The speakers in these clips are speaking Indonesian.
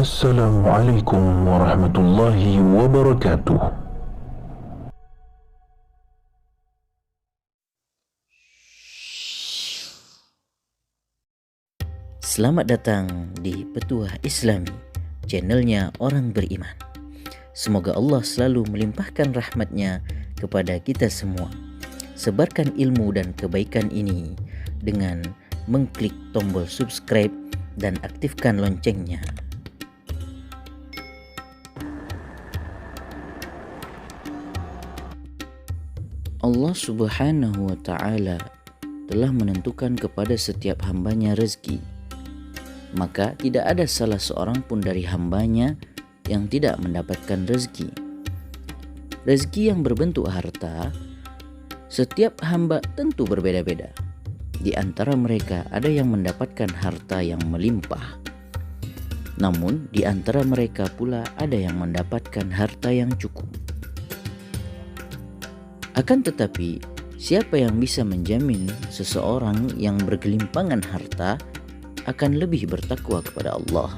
Assalamualaikum warahmatullahi wabarakatuh. Selamat datang di Petuah Islami, channelnya orang beriman. Semoga Allah selalu melimpahkan rahmatnya kepada kita semua. Sebarkan ilmu dan kebaikan ini dengan mengklik tombol subscribe dan aktifkan loncengnya. Allah Subhanahu wa Ta'ala telah menentukan kepada setiap hambanya rezeki. Maka tidak ada salah seorang pun dari hambanya yang tidak mendapatkan rezeki. Rezeki yang berbentuk harta, setiap hamba tentu berbeda-beda. Di antara mereka ada yang mendapatkan harta yang melimpah. Namun di antara mereka pula ada yang mendapatkan harta yang cukup. Akan tetapi, siapa yang bisa menjamin seseorang yang bergelimpangan harta akan lebih bertakwa kepada Allah?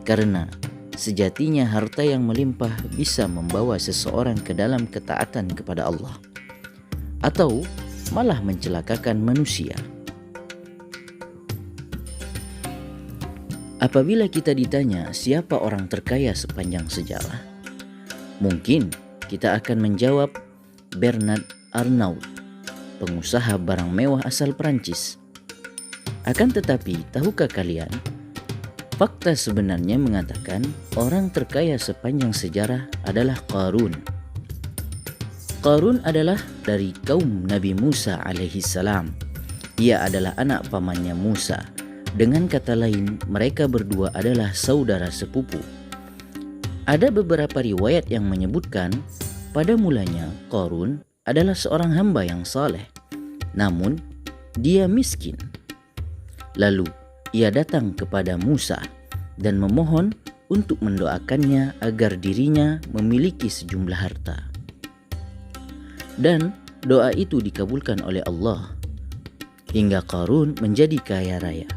Karena sejatinya harta yang melimpah bisa membawa seseorang ke dalam ketaatan kepada Allah, atau malah mencelakakan manusia. Apabila kita ditanya siapa orang terkaya sepanjang sejarah, mungkin kita akan menjawab Bernard Arnault, pengusaha barang mewah asal Perancis. Akan tetapi, tahukah kalian, fakta sebenarnya mengatakan orang terkaya sepanjang sejarah adalah Qarun. Qarun adalah dari kaum Nabi Musa alaihissalam. Ia adalah anak pamannya Musa. Dengan kata lain, mereka berdua adalah saudara sepupu. Ada beberapa riwayat yang menyebutkan pada mulanya Qarun adalah seorang hamba yang saleh, namun dia miskin. Lalu ia datang kepada Musa dan memohon untuk mendoakannya agar dirinya memiliki sejumlah harta. Dan doa itu dikabulkan oleh Allah hingga Qarun menjadi kaya raya.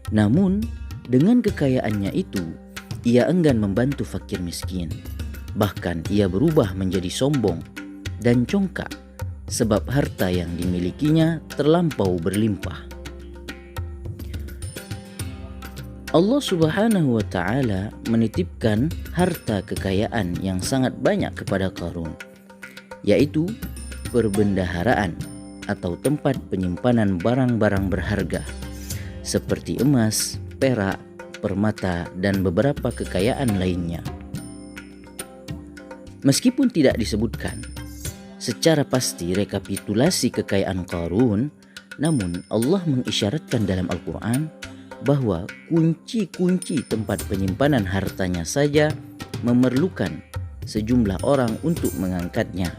Namun dengan kekayaannya itu, ia enggan membantu fakir miskin. Bahkan ia berubah menjadi sombong dan congkak sebab harta yang dimilikinya terlampau berlimpah. Allah Subhanahu wa Ta'ala menitipkan harta kekayaan yang sangat banyak kepada Qarun, yaitu perbendaharaan atau tempat penyimpanan barang-barang berharga seperti emas, perak, permata, dan beberapa kekayaan lainnya. Meskipun tidak disebutkan secara pasti rekapitulasi kekayaan Qarun, namun Allah mengisyaratkan dalam Al-Quran bahwa kunci-kunci tempat penyimpanan hartanya saja memerlukan sejumlah orang untuk mengangkatnya.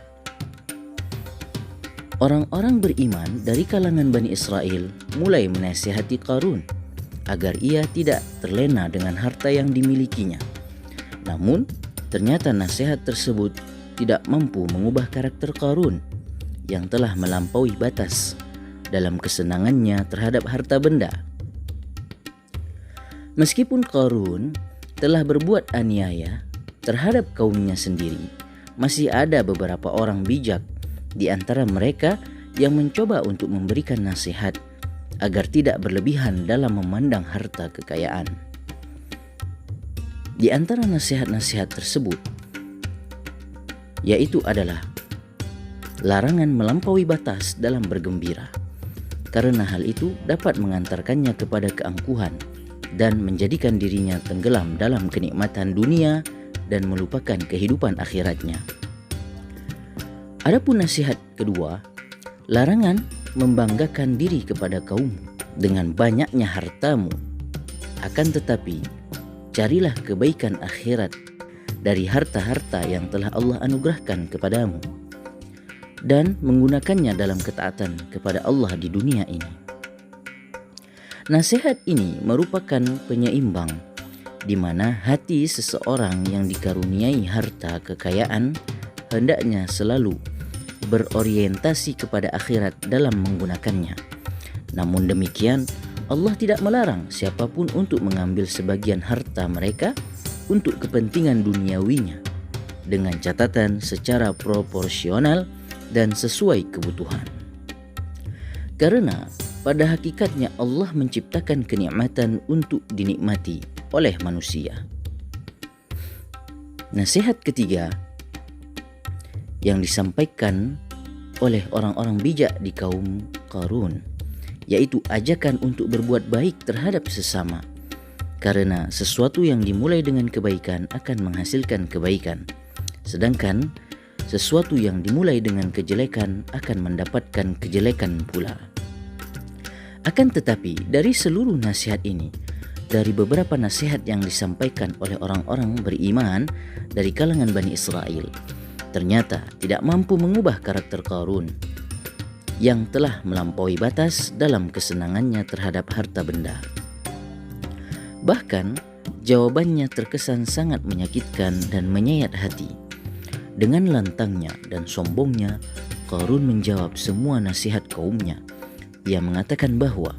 Orang-orang beriman dari kalangan Bani Israel mulai menasihati Qarun agar ia tidak terlena dengan harta yang dimilikinya. Namun, ternyata nasihat tersebut tidak mampu mengubah karakter Qarun yang telah melampaui batas dalam kesenangannya terhadap harta benda. Meskipun Qarun telah berbuat aniaya terhadap kaumnya sendiri, masih ada beberapa orang bijak di antara mereka yang mencoba untuk memberikan nasihat agar tidak berlebihan dalam memandang harta kekayaan. Di antara nasihat-nasihat tersebut, yaitu adalah larangan melampaui batas dalam bergembira, karena hal itu dapat mengantarkannya kepada keangkuhan dan menjadikan dirinya tenggelam dalam kenikmatan dunia dan melupakan kehidupan akhiratnya. Adapun nasihat kedua, larangan membanggakan diri kepada kaummu dengan banyaknya hartamu. Akan tetapi, carilah kebaikan akhirat dari harta-harta yang telah Allah anugerahkan kepadamu dan menggunakannya dalam ketaatan kepada Allah di dunia ini. Nasihat ini merupakan penyeimbang di mana hati seseorang yang dikaruniai harta kekayaan hendaknya selalu berorientasi kepada akhirat dalam menggunakannya. Namun demikian, Allah tidak melarang siapapun untuk mengambil sebagian harta mereka untuk kepentingan duniawinya, dengan catatan secara proporsional dan sesuai kebutuhan. Karena pada hakikatnya Allah menciptakan kenikmatan untuk dinikmati oleh manusia. Nasihat ketiga yang disampaikan oleh orang-orang bijak di kaum Qarun, yaitu ajakan untuk berbuat baik terhadap sesama. Karena sesuatu yang dimulai dengan kebaikan akan menghasilkan kebaikan, sedangkan sesuatu yang dimulai dengan kejelekan akan mendapatkan kejelekan pula. Akan tetapi dari seluruh nasihat ini, dari beberapa nasihat yang disampaikan oleh orang-orang beriman dari kalangan Bani Israel, ternyata tidak mampu mengubah karakter Qarun yang telah melampaui batas dalam kesenangannya terhadap harta benda. Bahkan jawabannya terkesan sangat menyakitkan dan menyayat hati. Dengan lantangnya dan sombongnya, Qarun menjawab semua nasihat kaumnya. Ia mengatakan bahwa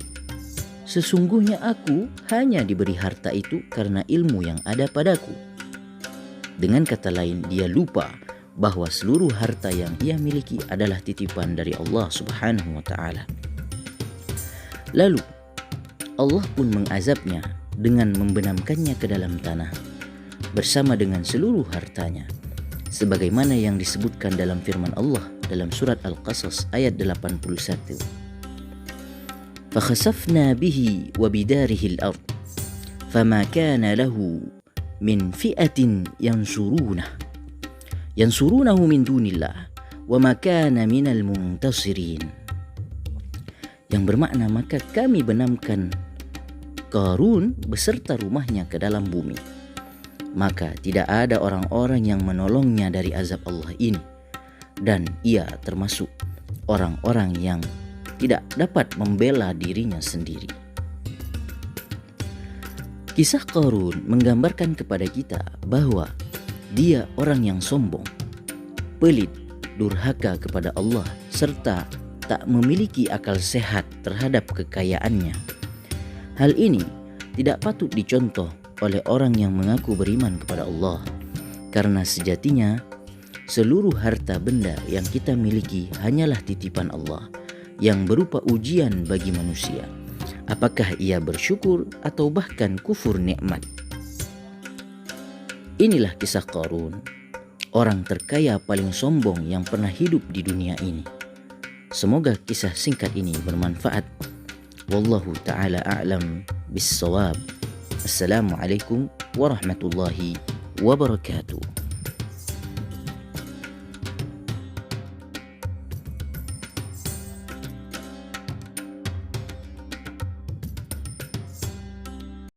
sesungguhnya aku hanya diberi harta itu karena ilmu yang ada padaku. Dengan kata lain, dia lupa bahwa seluruh harta yang ia miliki adalah titipan dari Allah Subhanahu wa Ta'ala. Lalu Allah pun mengazabnya dengan membenamkannya ke dalam tanah bersama dengan seluruh hartanya, sebagaimana yang disebutkan dalam firman Allah dalam surat Al-Qasas ayat 81. فَخَسَفْنَا بِهِ وَبِدَارِهِ الْأَرْضِ فَمَا كَانَ لَهُ مِنْ فِئَةٍ يَنْصُرُونَهُ مِنْ دُونِ اللَّهِ وَمَا كَانَ مِنَ الْمُنْتَصِرِينَ, yang bermakna maka kami benamkan Qarun beserta rumahnya ke dalam bumi, maka tidak ada orang-orang yang menolongnya dari azab Allah ini, dan ia termasuk orang-orang yang tidak dapat membela dirinya sendiri. Kisah Qarun menggambarkan kepada kita bahwa dia orang yang sombong, pelit, durhaka kepada Allah, serta tak memiliki akal sehat terhadap kekayaannya. Hal ini tidak patut dicontoh oleh orang yang mengaku beriman kepada Allah, karena sejatinya seluruh harta benda yang kita miliki hanyalah titipan Allah yang berupa ujian bagi manusia, apakah ia bersyukur atau bahkan kufur nikmat. Inilah kisah Qarun, orang terkaya paling sombong yang pernah hidup di dunia ini. Semoga kisah singkat ini bermanfaat. Wallahu ta'ala a'lam bis-shawab. Assalamualaikum warahmatullahi wabarakatuh.